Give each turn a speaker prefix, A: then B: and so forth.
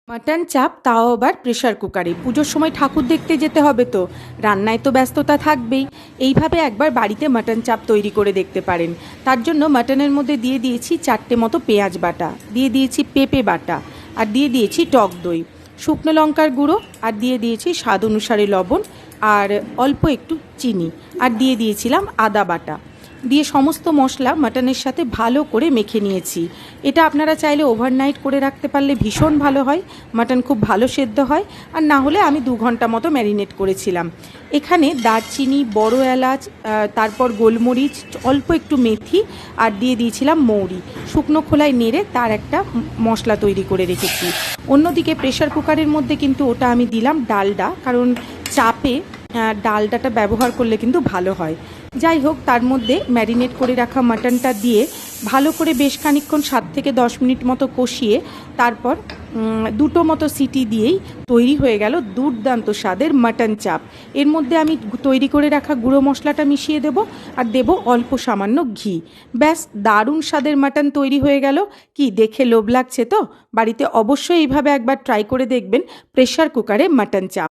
A: Mutton চাপ, তাও আবার প্রেশার কুকারে। পুজোর সময় ঠাকুর দেখতে যেতে হবে, তো রান্নায় তো ব্যস্ততা থাকবেই। এইভাবে একবার বাড়িতে মাটন চাপ তৈরি করে দেখতে পারেন। তার জন্য মাটনের মধ্যে দিয়ে দিয়েছি 4টে মতো পেঁয়াজ বাটা, দিয়ে দিয়েছি পেঁপে বাটা, আর দিয়ে দিয়েছি টক দই, শুকনো লঙ্কার গুঁড়ো, আর দিয়ে দিয়েছি স্বাদ অনুসারে লবণ, আর অল্প একটু চিনি, আর দিয়ে দিয়েছিলাম আদা বাটা। দিয়ে সমস্ত মশলা মাটনের সাথে ভালো করে মেখে নিয়েছি। এটা আপনারা চাইলে ওভারনাইট করে রাখতে পারলে ভীষণ ভালো হয়, মাটন খুব ভালো সেদ্ধ হয়। আর না হলে আমি 2 ঘন্টা মতো ম্যারিনেট করেছিলাম। এখানে দারচিনি, বড় এলাচ, তারপর গোলমরিচ, অল্প একটু মেথি, আর দিয়ে দিয়েছিলাম মৌরি। শুকনো খোলায় নেড়ে তার একটা মশলা তৈরি করে রেখেছি। অন্যদিকে প্রেশার কুকারের মধ্যে কিন্তু ওটা আমি দিলাম ডালডা, কারণ চাপে ডালডাটা ব্যবহার করলে কিন্তু ভালো হয়। যাই হোক, তার মধ্যে ম্যারিনেট করে রাখা মাটনটা দিয়ে ভালো করে বেশ খানিকক্ষণ 7 থেকে 10 মিনিট মতো কষিয়ে তারপর 2টো মতো সিটি দিয়েই তৈরি হয়ে গেল দুর্দান্ত স্বাদের মাটন চাপ। এর মধ্যে আমি তৈরি করে রাখা গুঁড়ো মশলাটা মিশিয়ে দেব, আর দেব অল্প সামান্য ঘি। ব্যাস, দারুণ স্বাদের মাটন তৈরি হয়ে গেল। কি দেখে লোভ লাগছে তো? বাড়িতে অবশ্যই এইভাবে একবার ট্রাই করে দেখবেন প্রেশার কুকারে মাটন চাপ।